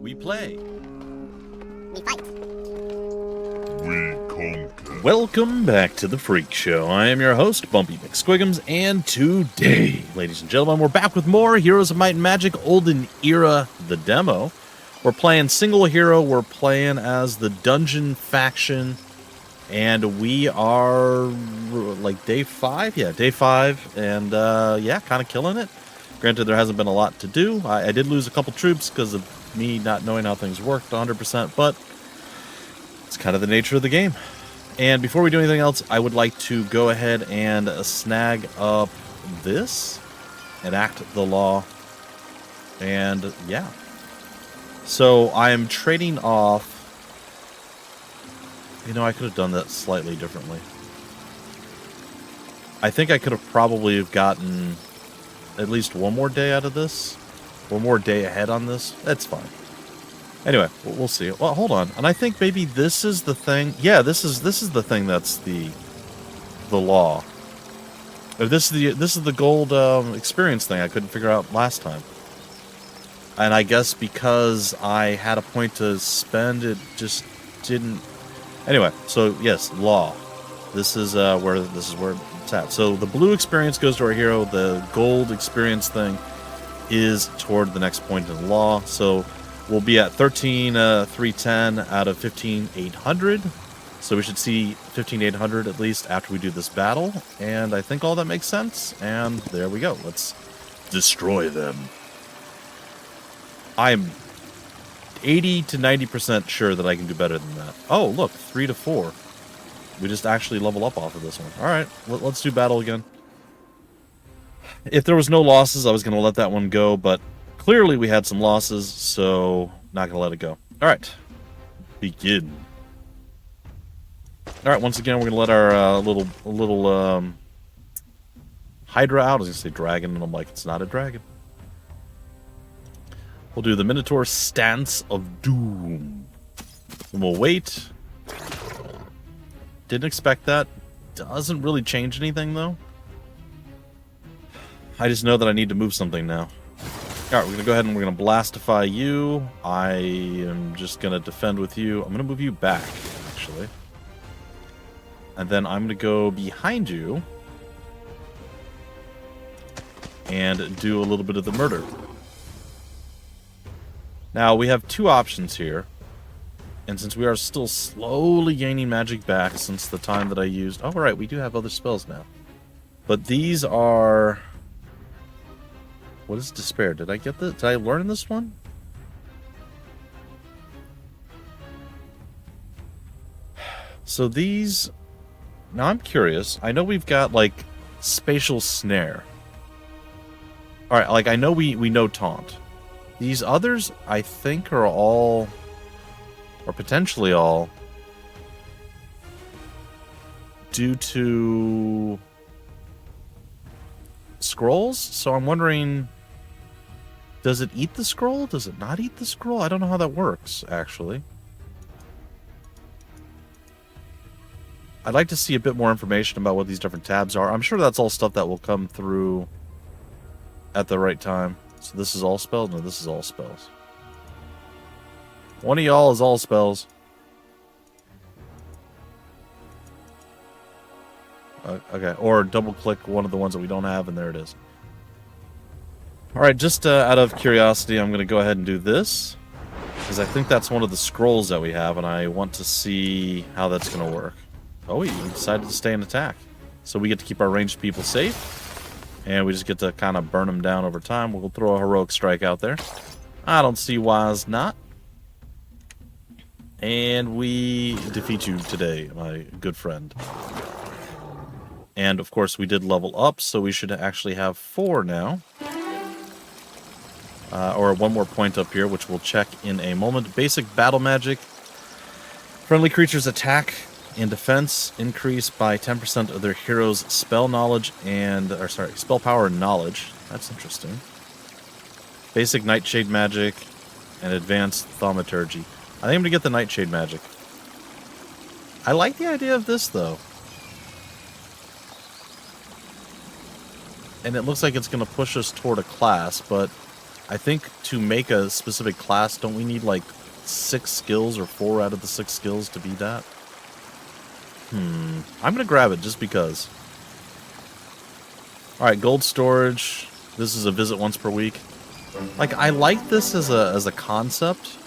We play. We fight. We conquer. Welcome back to the Freak Show. I am your host, Bumpy McSquigums, and today, ladies and gentlemen, we're back with more Heroes of Might and Magic Olden Era, the demo. We're playing single hero, we're playing as the dungeon faction, and we are, like, day 5? Yeah, day 5, and, yeah, kind of killing it. Granted, there hasn't been a lot to do. I did lose a couple troops because of me not knowing how things worked 100%, but it's kind of the nature of the game. And before we do anything else, I would like to go ahead and snag up this, enact the law, and yeah. So I'm trading off. You know, I could have done that slightly differently. I think I could have probably gotten at least one more day out of this. One more day ahead on this. That's fine. Anyway, we'll see. Well, hold on. And I think maybe this is the thing. Yeah, this is the thing that's the law. Or this is the gold experience thing I couldn't figure out last time. And I guess because I had a point to spend, it just didn't. Anyway, so yes, law. This is where it's at. So the blue experience goes to our hero. The gold experience thing is toward the next point in the law. So we'll be at 13,310 out of 15,800. So we should see 15,800 at least after we do this battle. And I think all that makes sense. And there we go. Let's destroy them. I'm 80 to 90% sure that I can do better than that. Oh, look, 3 to 4. We just actually level up off of this one. All right, let's do battle again. If there was no losses, I was going to let that one go, but clearly we had some losses, so not going to let it go. All right, begin. All right, once again, we're going to let our little Hydra out. I was going to say dragon, and I'm like, it's not a dragon. We'll do the Minotaur Stance of Doom. And we'll wait. Didn't expect that. Doesn't really change anything, though. I just know that I need to move something now. Alright, we're going to go ahead and we're going to blastify you. I am just going to defend with you. I'm going to move you back, actually. And then I'm going to go behind you. And do a little bit of the murder. Now, we have two options here. And since we are still slowly gaining magic back since the time that I used... Oh, right, we do have other spells now. But these are... What is Despair? Did I get this? Did I learn this one? So these... Now, I'm curious. I know we've got, like, Spatial Snare. Alright, like, I know we know Taunt. These others, I think, are all... Or potentially all... due to... scrolls? So I'm wondering... Does it eat the scroll? Does it not eat the scroll? I don't know how that works, actually. I'd like to see a bit more information about what these different tabs are. I'm sure that's all stuff that will come through at the right time. So this is all spells? No, this is all spells. One of y'all is all spells. Okay, or double-click one of the ones that we don't have, and there it is. Alright, just out of curiosity, I'm going to go ahead and do this. Because I think that's one of the scrolls that we have, and I want to see how that's going to work. Oh, he decided to stay and attack. So we get to keep our ranged people safe. And we just get to kind of burn them down over time. We'll throw a heroic strike out there. I don't see why not. And we defeat you today, my good friend. And, of course, we did level up, so we should actually have 4 now. Or one more point up here, which we'll check in a moment. Basic battle magic. Friendly creatures' attack and defense increase by 10% of their hero's spell knowledge and... Or, sorry, spell power and knowledge. That's interesting. Basic nightshade magic and advanced thaumaturgy. I think I'm going to get the Nightshade magic. I like the idea of this, though. And it looks like it's going to push us toward a class, but I think to make a specific class, don't we need like 6 skills or 4 out of the 6 skills to be that? I'm gonna grab it just because. Alright, gold storage. This is a visit once per week. Like, I like this as a concept,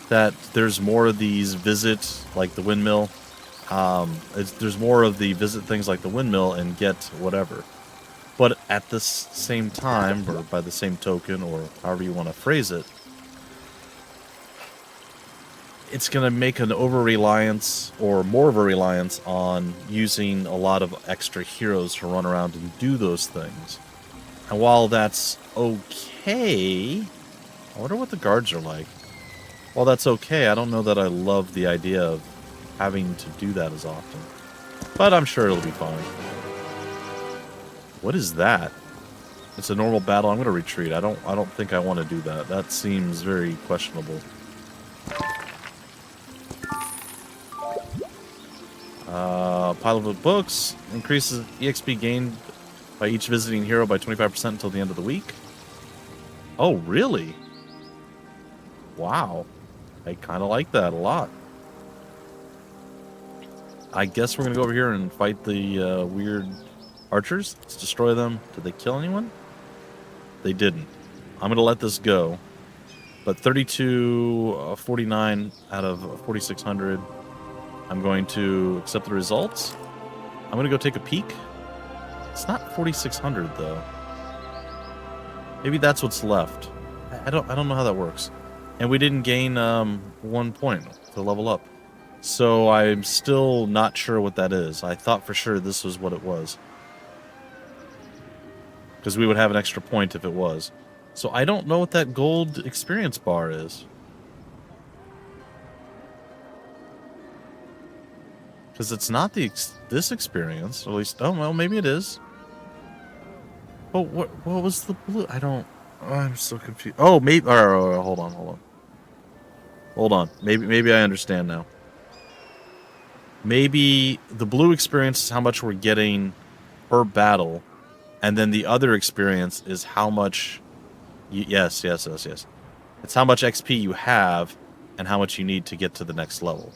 that there's more of these visit, like the windmill. There's more of the visit things like the windmill and get whatever. But at the same time, or by the same token, or however you want to phrase it, it's going to make an over-reliance, or more of a reliance, on using a lot of extra heroes to run around and do those things. And while that's okay, I wonder what the guards are like. While that's okay, I don't know that I love the idea of having to do that as often. But I'm sure it'll be fine. What is that? It's a normal battle. I'm going to retreat. I don't think I want to do that. That seems very questionable. Pile of books increases EXP gained by each visiting hero by 25% until the end of the week. Oh, really? Wow. I kind of like that a lot. I guess we're going to go over here and fight the weird archers. Let's destroy them. Did they kill anyone? They didn't. I'm going to let this go. But 3249 out of 4600. I'm going to accept the results. I'm going to go take a peek. It's not 4600 though. Maybe that's what's left. I don't know how that works. And we didn't gain 1 point to level up. So I'm still not sure what that is. I thought for sure this was what it was. Because we would have an extra point if it was. So I don't know what that gold experience bar is. Because it's not this experience. At least, oh, well, maybe it is. Oh, what was the blue? Oh, I'm so confused. Oh, maybe, or hold on. Hold on. Maybe I understand now. Maybe the blue experience is how much we're getting per battle. And then the other experience is how much... Yes. It's how much XP you have and how much you need to get to the next level.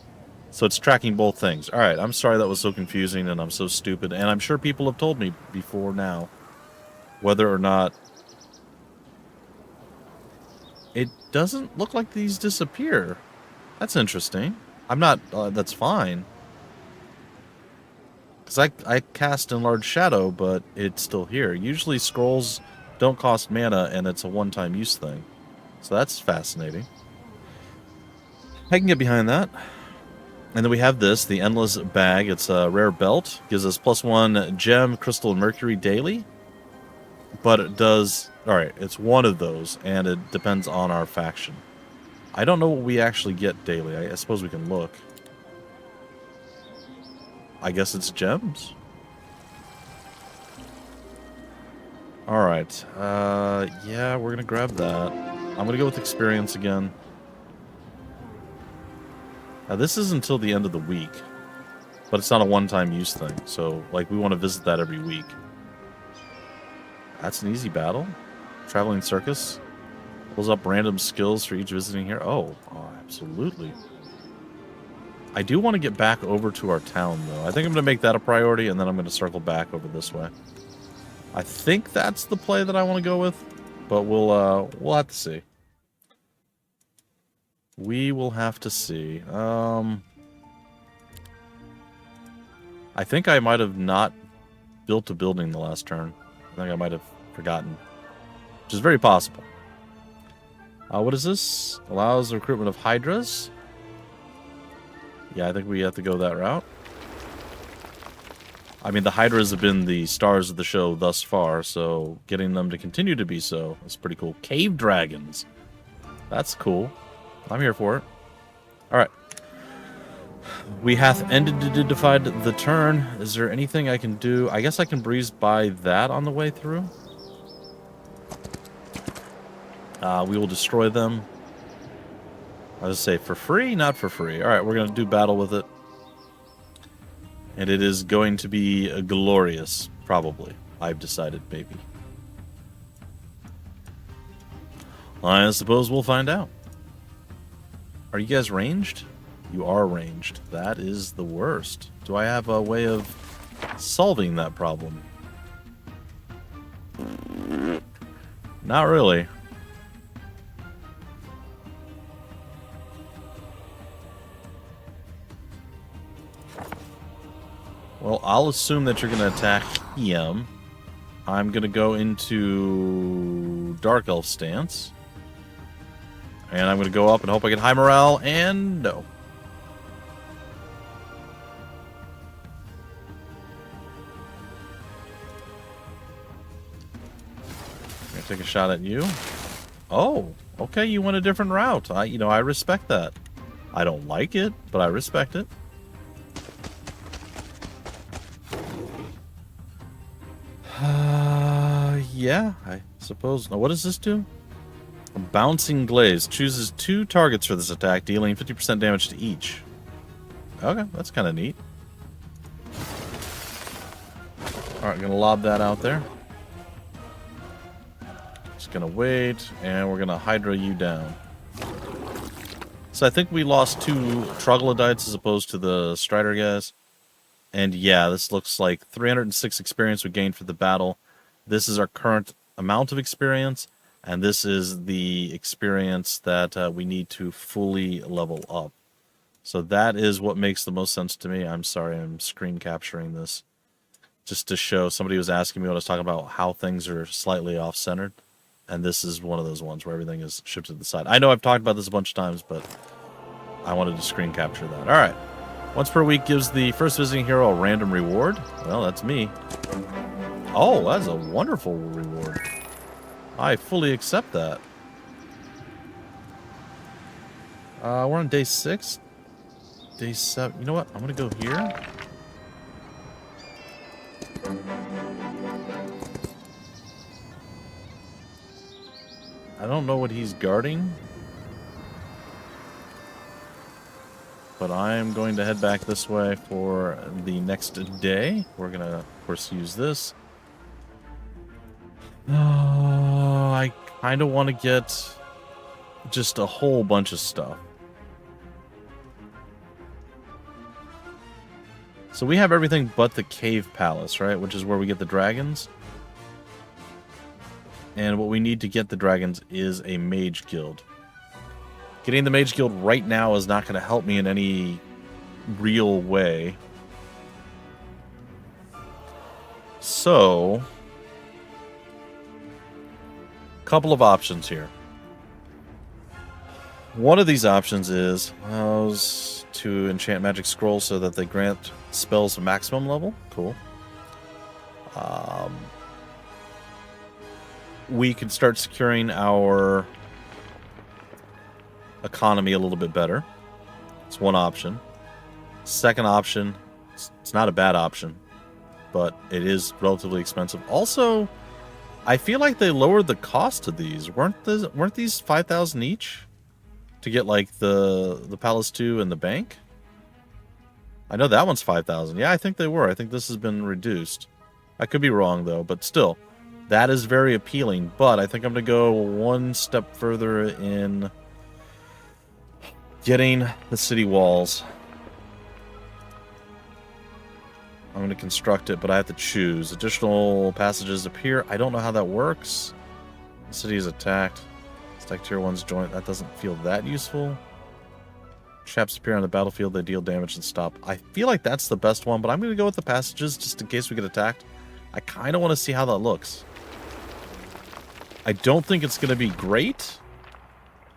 So it's tracking both things. Alright, I'm sorry that was so confusing and I'm so stupid. And I'm sure people have told me before now whether or not... It doesn't look like these disappear. That's interesting. I'm not... that's fine. Because I cast Enlarged Shadow, but it's still here. Usually scrolls don't cost mana, and it's a one-time use thing. So that's fascinating. I can get behind that. And then we have this, the Endless Bag. It's a rare belt. Gives us +1 gem, crystal, and mercury daily. But it does... Alright, it's one of those, and it depends on our faction. I don't know what we actually get daily. I suppose we can look. I guess it's gems? Alright. Yeah, we're gonna grab that. I'm gonna go with experience again. Now, this is until the end of the week. But it's not a one-time use thing. So, like, we want to visit that every week. That's an easy battle. Traveling Circus. Pulls up random skills for each visiting here. Oh, absolutely. I do want to get back over to our town, though. I think I'm going to make that a priority, and then I'm going to circle back over this way. I think that's the play that I want to go with, but we'll have to see. We will have to see. I think I might have not built a building the last turn. I think I might have forgotten, which is very possible. What is this? Allows the recruitment of Hydras. Yeah, I think we have to go that route. I mean, the Hydras have been the stars of the show thus far, so getting them to continue to be so is pretty cool. Cave dragons. That's cool. I'm here for it. Alright. We hath ended to divide the turn. Is there anything I can do? I guess I can breeze by that on the way through. We will destroy them. I was say for free, not for free. Alright, we're going to do battle with it. And it is going to be glorious, probably. I've decided, maybe. I suppose we'll find out. Are you guys ranged? You are ranged. That is the worst. Do I have a way of solving that problem? Not really. Well, I'll assume that you're going to attack him. I'm going to go into Dark Elf stance. And I'm going to go up and hope I get high morale, and no. I'm going to take a shot at you. Oh, okay, you went a different route. I respect that. I don't like it, but I respect it. Yeah, I suppose. Now, what does this do? A bouncing glaze chooses 2 targets for this attack, dealing 50% damage to each. Okay, that's kind of neat. Alright, gonna lob that out there. Just gonna wait, and we're gonna Hydra you down. So I think we lost 2 troglodytes as opposed to the Strider guys. And yeah, this looks like 306 experience we gained for the battle. This is our current amount of experience, and this is the experience that we need to fully level up. So that is what makes the most sense to me. I'm sorry, I'm screen capturing this just to show. Somebody was asking me when I was talking about how things are slightly off-centered, and this is one of those ones where everything is shifted to the side. I know I've talked about this a bunch of times, but I wanted to screen capture that. All right. Once per week gives the first visiting hero a random reward. Well, that's me. Oh, that's a wonderful reward. I fully accept that. We're on day 6. Day 7. You know what? I'm going to go here. I don't know what he's guarding, but I'm going to head back this way for the next day. We're going to, of course, use this. I kind of want to get just a whole bunch of stuff. So we have everything but the Cave Palace, right? Which is where we get the dragons. And what we need to get the dragons is a Mage Guild. Getting the Mage Guild right now is not going to help me in any real way. So, couple of options here. One of these options is to enchant magic scrolls so that they grant spells a maximum level. Cool. We can start securing our economy a little bit better. It's one option. Second option, it's not a bad option, but it is relatively expensive. Also, I feel like they lowered the cost of these. Weren't these 5,000 each to get like the Palace 2 and the bank? I know that one's 5,000. Yeah, I think they were. I think this has been reduced. I could be wrong though, but still, that is very appealing. But I think I'm going to go one step further in getting the city walls. I'm going to construct it, but I have to choose. Additional passages appear. I don't know how that works. The city is attacked. Stack tier 1's joint. That doesn't feel that useful. Traps appear on the battlefield. They deal damage and stop. I feel like that's the best one, but I'm going to go with the passages just in case we get attacked. I kind of want to see how that looks. I don't think it's going to be great,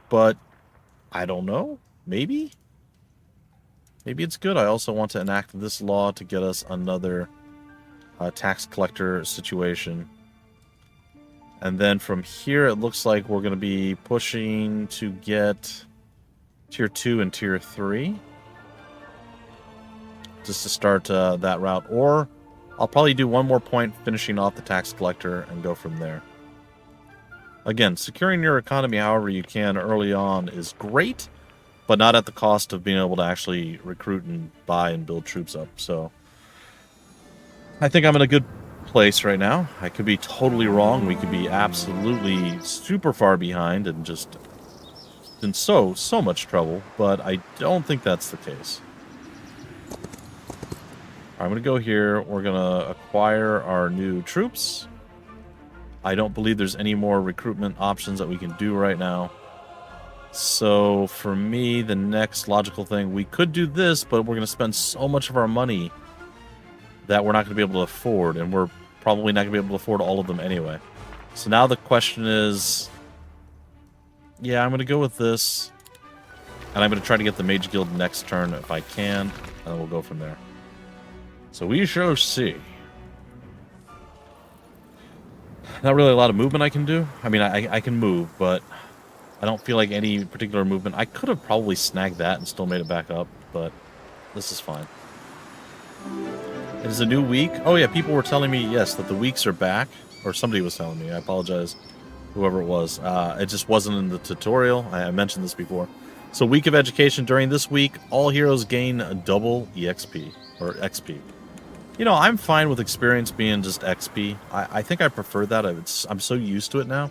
but I don't know. Maybe? Maybe it's good. I also want to enact this law to get us another tax collector situation. And then from here, it looks like we're going to be pushing to get Tier 2 and Tier 3. Just to start that route. Or I'll probably do one more point finishing off the tax collector and go from there. Again, securing your economy however you can early on is great, but not at the cost of being able to actually recruit and buy and build troops up. So I think I'm in a good place right now. I could be totally wrong. We could be absolutely super far behind and just in so much trouble, but I don't think that's the case. I'm going to go here. We're going to acquire our new troops. I don't believe there's any more recruitment options that we can do right now. So for me, the next logical thing, we could do this, but we're going to spend so much of our money that we're not going to be able to afford, and we're probably not going to be able to afford all of them anyway. So now the question is, yeah, I'm going to go with this, and I'm going to try to get the Mage Guild next turn if I can, and then we'll go from there. So we shall see. Not really a lot of movement I can do. I mean, I can move, but I don't feel like any particular movement. I could have probably snagged that and still made it back up, but this is fine. It is a new week. Oh yeah, people were telling me, yes, that the weeks are back. Or somebody was telling me. I apologize, whoever it was. It just wasn't in the tutorial. I mentioned this before. So week of education. During this week, all heroes gain a double EXP, or XP. You know, I'm fine with experience being just XP. I think I prefer that. I'm so used to it now.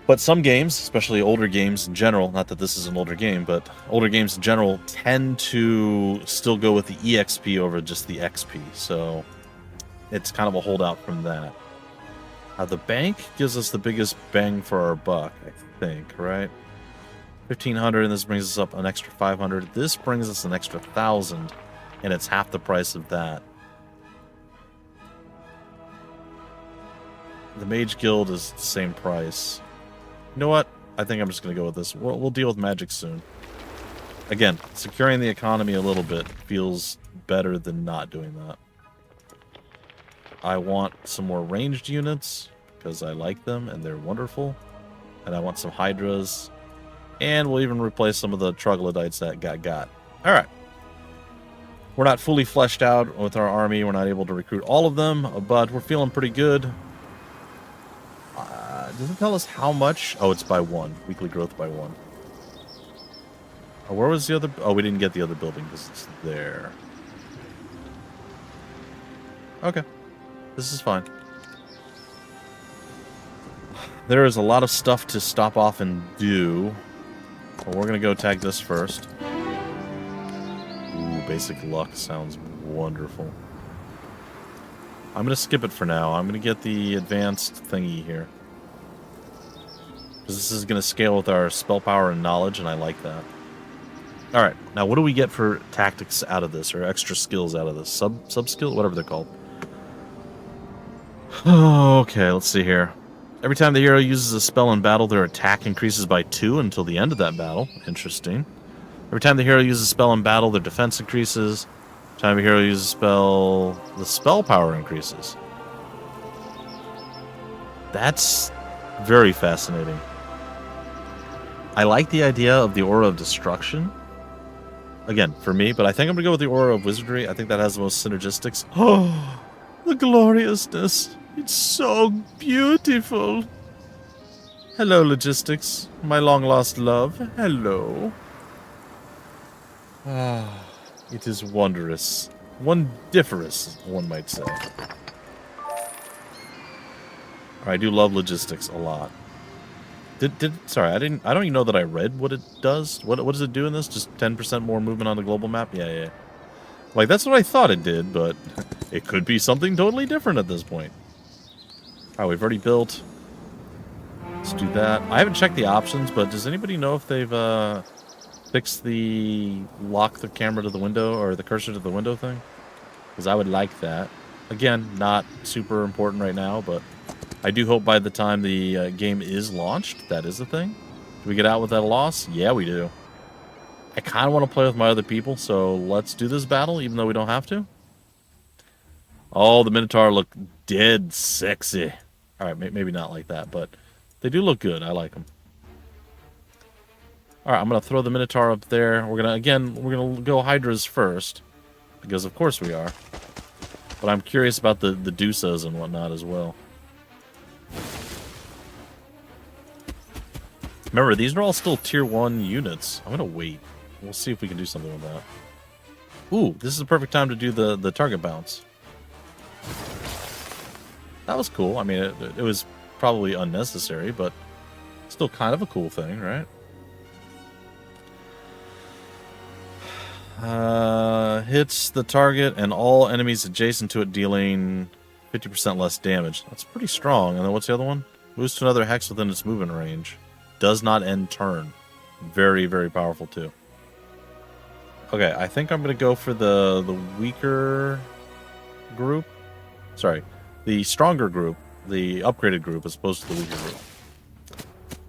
But some games, especially older games in general, not that this is an older game, but older games in general tend to still go with the EXP over just the XP. So it's kind of a holdout from that. The bank gives us the biggest bang for our buck, I think, right? 1,500, and this brings us up an extra 500. This brings us an extra 1,000. And it's half the price of that. The Mage Guild is the same price. You know what? I think I'm just going to go with this. We'll deal with magic soon. Again, securing the economy a little bit feels better than not doing that. I want some more ranged units because I like them and they're wonderful. And I want some Hydras. And we'll even replace some of the troglodytes that got. All right. We're not fully fleshed out with our army. We're not able to recruit all of them, but we're feeling pretty good. Does it tell us how much? Oh, it's by 1. Weekly growth by 1. Oh, where was the other? Oh, we didn't get the other building because it's there. Okay. This is fine. There is a lot of stuff to stop off and do. But we're going to go tag this first. Basic luck sounds wonderful. I'm going to skip it for now. I'm going to get the advanced thingy here. Because this is going to scale with our spell power and knowledge, and I like that. Alright, now what do we get for tactics out of this, or extra skills out of this? Sub-skill? Whatever they're called. Okay, let's see here. Every time the hero uses a spell in battle, their attack increases by 2 until the end of that battle. Interesting. Every time the hero uses a spell in battle, their defense increases. Every time a hero uses a spell, the spell power increases. That's very fascinating. I like the idea of the Aura of Destruction. Again, for me, but I think I'm going to go with the Aura of Wizardry. I think that has the most synergistics. Oh, the gloriousness. It's so beautiful. Hello, Logistics. My long-lost love. Hello. Ah, it is wondrous. Wondiferous, one might say. I do love Logistics a lot. Sorry, I don't even know that I read what it does. What does it do in this? Just 10% more movement on the global map? Yeah. Like, that's what I thought it did, but it could be something totally different at this point. Alright, we've already built. Let's do that. I haven't checked the options, but does anybody know if they've fix the lock the camera to the window or the cursor to the window thing? Because I would like that. Again, not super important right now, but I do hope by the time the game is launched, that is a thing. Do we get out without a loss? Yeah, we do. I kind of want to play with my other people, so let's do this battle, even though we don't have to. Oh, the Minotaur look dead sexy. Alright, maybe not like that, but they do look good. I like them. Alright, I'm going to throw the Minotaur up there. We're going to go Hydras first. Because of course we are. But I'm curious about the Dusas and whatnot as well. Remember, these are all still tier 1 units. I'm going to wait. We'll see if we can do something with that. Ooh, this is the perfect time to do the target bounce. That was cool. I mean, it was probably unnecessary, but still kind of a cool thing, right? Hits the target and all enemies adjacent to it, dealing 50% less damage. That's pretty strong. And then what's the other one? Moves to another hex within its movement range. Does not end turn. Very, very powerful too. Okay, I think I'm going to go for the weaker group. Sorry, the stronger group. The upgraded group as opposed to the weaker group.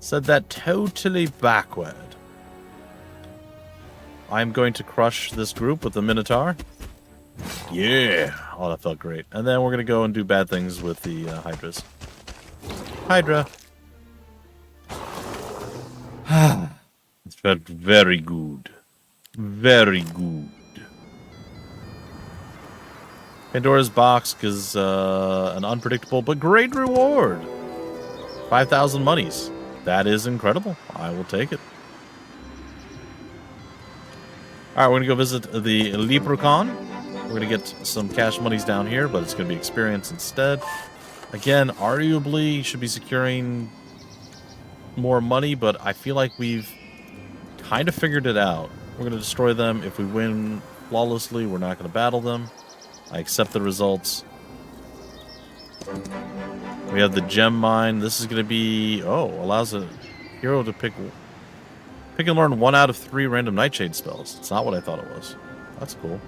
Said that totally backward. I'm going to crush this group with the Minotaur. Yeah! Oh, that felt great. And then we're going to go and do bad things with the Hydras. Hydra. It felt very good. Very good. Pandora's box is an unpredictable but great reward. 5,000 monies. That is incredible. I will take it. Alright, we're going to go visit the Leprechaun. We're going to get some cash monies down here, but it's going to be experience instead. Again, arguably should be securing more money, but I feel like we've kind of figured it out. We're going to destroy them. If we win flawlessly, we're not going to battle them. I accept the results. We have the gem mine. This is going to be... Oh, allows a hero to pick and learn 1 out of 3 random nightshade spells. It's not what I thought it was. That's cool.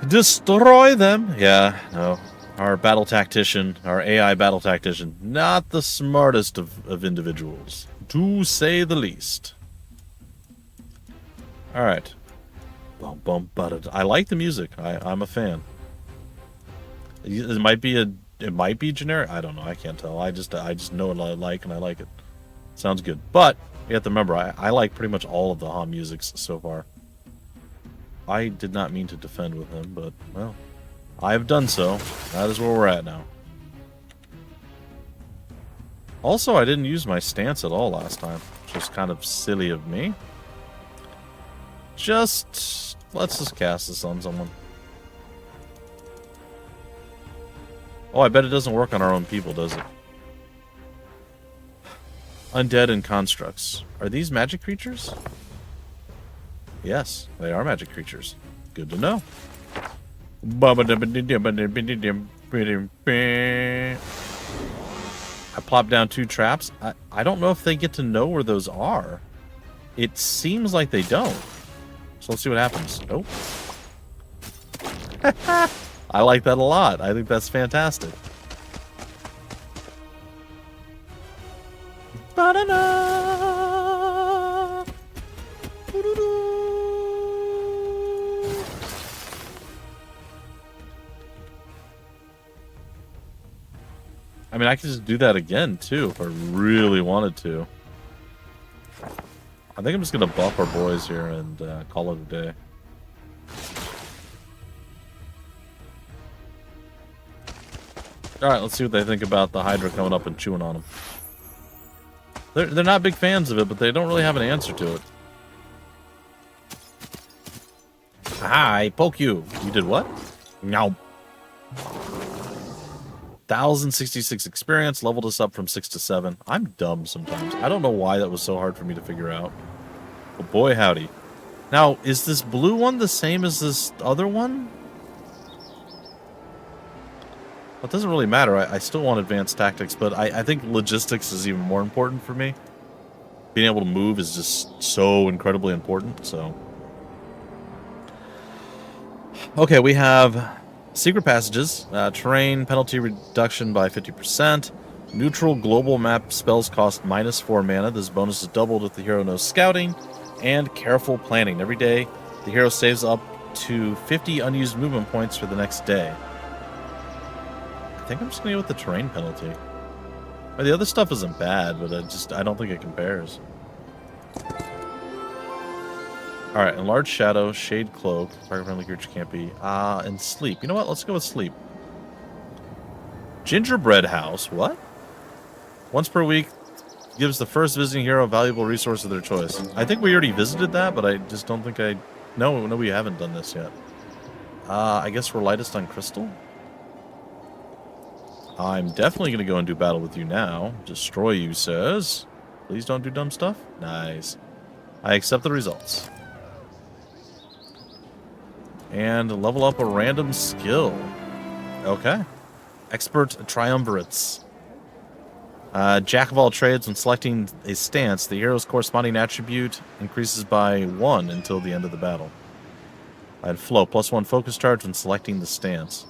Destroy them! Yeah, no. Our battle tactician, our AI battle tactician, not the smartest of individuals, to say the least. Alright. I like the music. I'm a fan. It might be generic. I don't know. I can't tell. I just know what I like, and I like it. Sounds good. But you have to remember, I like pretty much all of the HOMM musics so far. I did not mean to defend with him, but, well, I have done so. That is where we're at now. Also, I didn't use my stance at all last time, which was kind of silly of me. Let's just cast this on someone. Oh, I bet it doesn't work on our own people, does it? Undead and constructs. Are these magic creatures? Yes, they are magic creatures. Good to know. I plopped down 2 traps. I don't know if they get to know where those are. It seems like they don't. So let's see what happens. Nope. I like that a lot. I think that's fantastic. Ba-da-da! I mean, I could just do that again, too, if I really wanted to. I think I'm just going to buff our boys here and call it a day. Alright, let's see what they think about the Hydra coming up and chewing on them. They're not big fans of it, but they don't really have an answer to it. Aha, I poke you. You did what? No. 1,066 experience, leveled us up from 6 to 7. I'm dumb sometimes. I don't know why that was so hard for me to figure out. But boy, howdy. Now, is this blue one the same as this other one? Well, it doesn't really matter. I still want advanced tactics, but I think logistics is even more important for me. Being able to move is just so incredibly important, so... Okay, we have secret passages, terrain penalty reduction by 50%, neutral global map spells cost -4 mana. This bonus is doubled if the hero knows scouting, and careful planning. Every day, the hero saves up to 50 unused movement points for the next day. I think I'm just going to go with the terrain penalty. The other stuff isn't bad, but I don't think it compares. Alright, enlarge shadow, shade cloak, target-friendly creature can't be, and sleep. You know what? Let's go with sleep. Gingerbread house, what? Once per week, gives the first visiting hero a valuable resource of their choice. I think we already visited that, but I just don't think No, we haven't done this yet. I guess we're lightest on crystal? I'm definitely going to go and do battle with you now. Destroy you, sirs. Please don't do dumb stuff. Nice. I accept the results. And level up a random skill. Okay. Expert Triumvirates. Jack of all trades, when selecting a stance, the hero's corresponding attribute increases by 1 until the end of the battle. I had flow, +1 focus charge when selecting the stance.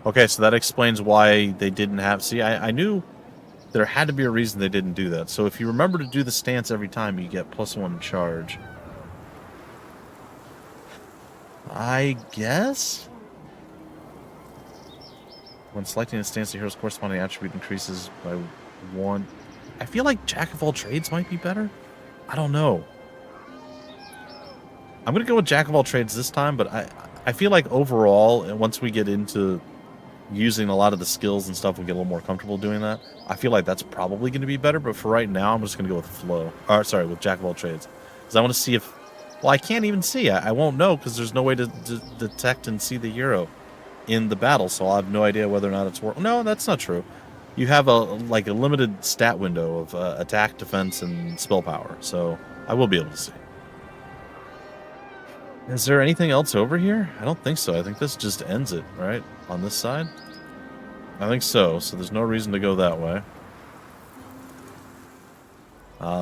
Okay, so that explains why they didn't have... See, I knew there had to be a reason they didn't do that. So if you remember to do the stance every time, you get +1 charge. I guess? When selecting a stance, the hero's corresponding attribute increases by 1. I feel like Jack of all trades might be better. I don't know. I'm going to go with Jack of all trades this time, but I feel like overall, once we get into using a lot of the skills and stuff, we get a little more comfortable doing that. I feel like that's probably going to be better, but for right now, I'm just going to go with flow. Sorry, with Jack of all trades. Because I want to see if... Well, I can't even see. I won't know because there's no way to detect and see the hero in the battle, so I'll have no idea whether or not it's working. No, that's not true. You have a limited stat window of attack, defense, and spell power, so I will be able to see. Is there anything else over here? I don't think so. I think this just ends it, right? On this side? I think so, so there's no reason to go that way.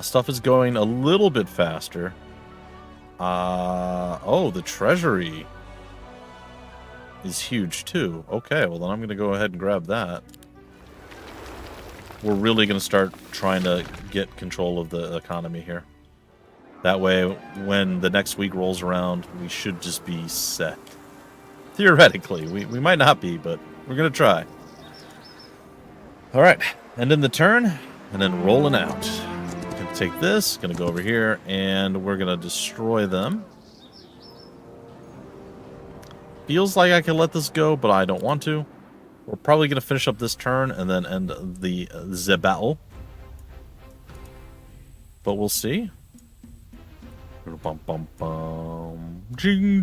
Stuff is going a little bit faster. Oh, the treasury is huge too. Okay, well then I'm going to go ahead and grab that. We're really going to start trying to get control of the economy here. That way, when the next week rolls around, we should just be set. Theoretically, we might not be, but we're going to try. Alright, ending the turn, and then rolling out. Gonna take this, gonna go over here, and we're gonna destroy them. Feels like I can let this go, but I don't want to. We're probably gonna finish up this turn and then end the battle. But we'll see. Bum bum bum.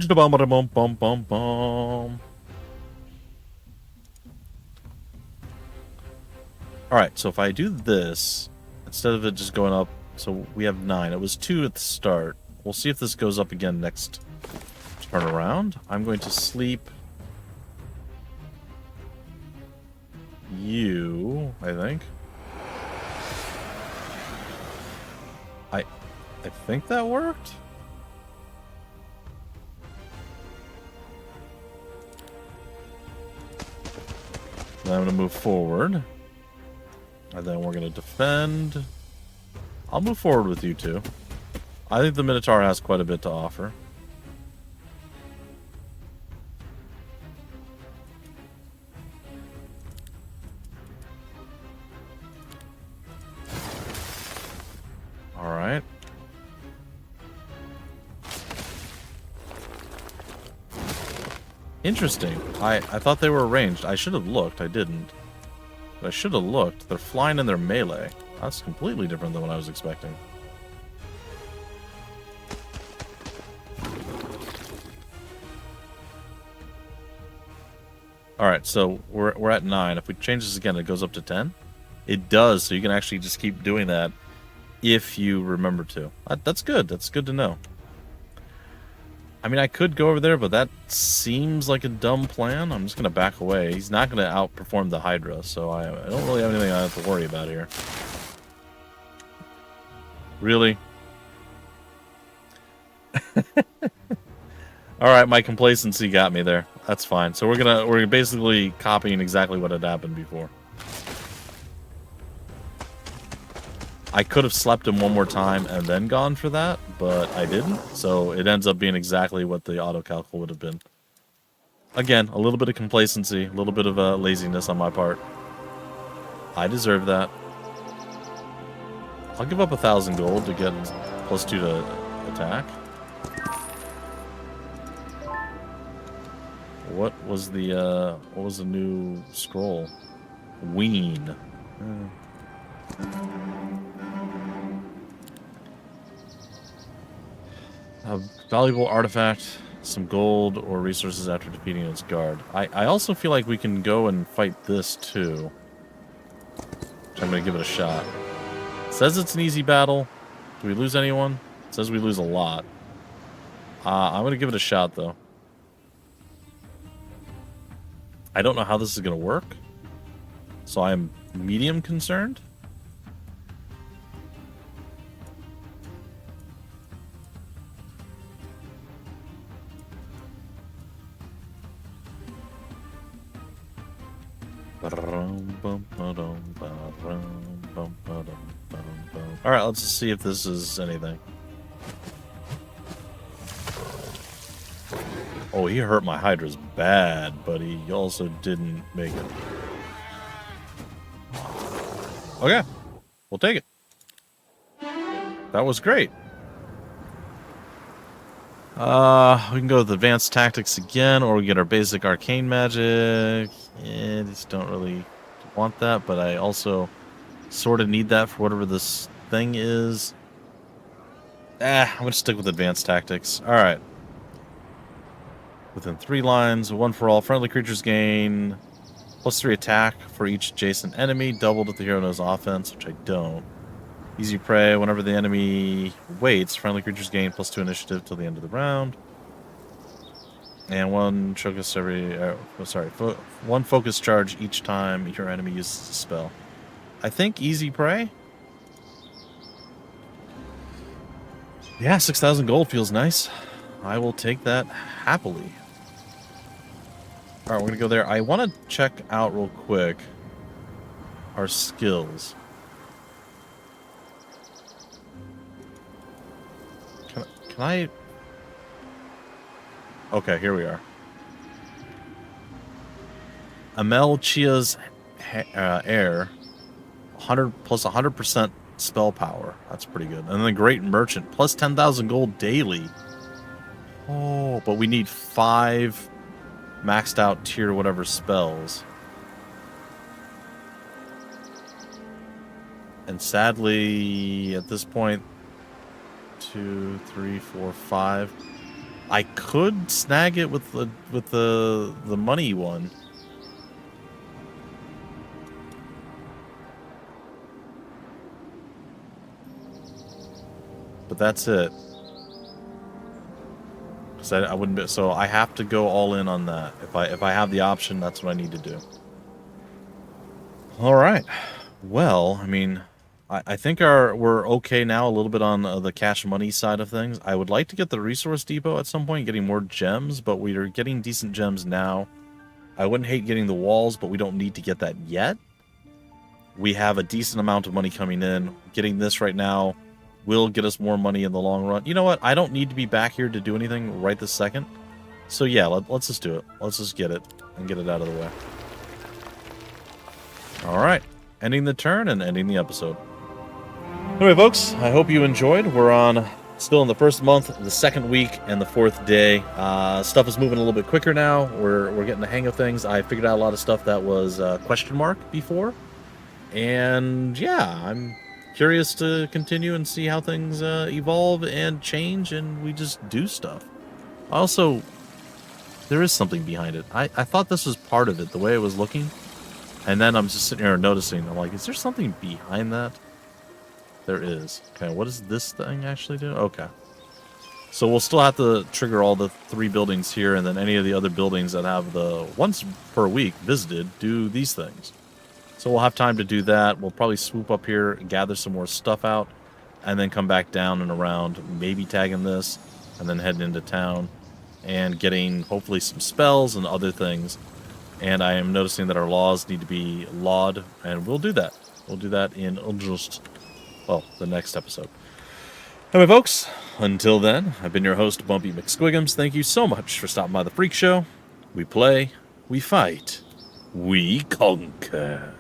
Bum bum bum bum bum. Alright, so if I do this, instead of it just going up, so we have 9. It was 2 at the start. We'll see if this goes up again next turn around. I'm going to sleep you, I think. I think that worked? Then I'm going to move forward. And then we're going to defend. I'll move forward with you two. I think the Minotaur has quite a bit to offer. Alright. Interesting. I thought they were ranged. I should have looked. I didn't. But I should have looked. They're flying in their melee. That's completely different than what I was expecting. Alright, so we're at 9. If we change this again, it goes up to 10? It does, so you can actually just keep doing that if you remember to. That's good. That's good to know. I mean, I could go over there, but that seems like a dumb plan. I'm just going to back away. He's not going to outperform the Hydra, so I don't really have anything I have to worry about here. Really? Alright, my complacency got me there. That's fine. So we're basically copying exactly what had happened before. I could have slept him one more time and then gone for that, but I didn't. So it ends up being exactly what the autocalc would have been. Again, a little bit of complacency, a little bit of laziness on my part. I deserve that. I'll give up 1,000 gold to get +2 to attack. What was the new scroll? Wean. A valuable artifact some gold or resources after defeating its guard. I also feel like we can go and fight this too. Which I'm going to give it a shot. It says it's an easy battle. Do we lose anyone? It says we lose a lot. I'm going to give it a shot though. I don't know how this is going to work. So I'm medium concerned. Alright, let's just see if this is anything. Oh, he hurt my hydras bad, but he also didn't make it. Okay, we'll take it. That was great. We can go with advanced tactics again, or we get our basic arcane magic. Yeah, just don't really want that, but I also sort of need that for whatever this thing is. I'm gonna stick with advanced tactics. Alright. Within 3 lines, 1 for all. Friendly creatures gain +3 attack for each adjacent enemy, doubled if the hero knows offense, which I don't. Easy prey, whenever the enemy waits, friendly creatures gain +2 initiative till the end of the round. And 1 focus one focus charge each time your enemy uses a spell. I think easy prey. Yeah, 6,000 gold feels nice. I will take that happily. Alright, we're gonna go there. I want to check out real quick our skills. Can I... Okay, here we are. Amel Chia's air, 100 plus 100% spell power. That's pretty good. And then the Great Merchant, plus 10,000 gold daily. Oh, but we need 5 maxed out tier whatever spells. And sadly, at this point, 2, 3, 4, 5. I could snag it with the money one. But that's it. Because I wouldn't be, so I have to go all in on that. If I have the option, that's what I need to do. All right. Well, I mean, I think we're okay now a little bit on the cash money side of things. I would like to get the resource depot at some point, getting more gems, but we are getting decent gems now. I wouldn't hate getting the walls, but we don't need to get that yet. We have a decent amount of money coming in. Getting this right now will get us more money in the long run. You know what? I don't need to be back here to do anything right this second. So yeah, let's just do it. Let's just get it and get it out of the way. All right. Ending the turn and ending the episode. Anyway, folks, I hope you enjoyed. We're on still in the first month, the second week, and the 4th day. Stuff is moving a little bit quicker now. We're getting the hang of things. I figured out a lot of stuff that was question mark before. And yeah, I'm curious to continue and see how things evolve and change, and we just do stuff. Also, there is something behind it. I thought this was part of it, the way it was looking. And then I'm just sitting here noticing, I'm like, is there something behind that? There is. Okay, what does this thing actually do? Okay. So we'll still have to trigger all the 3 buildings here, and then any of the other buildings that have the once per week visited do these things. So we'll have time to do that. We'll probably swoop up here, gather some more stuff out, and then come back down and around, maybe tagging this, and then heading into town, and getting hopefully some spells and other things. And I am noticing that our laws need to be lawed, and we'll do that. We'll do that in just, well, the next episode. Anyway, folks, until then, I've been your host, Bumpy McSquigums. Thank you so much for stopping by the Freak Show. We play, we fight, we conquer.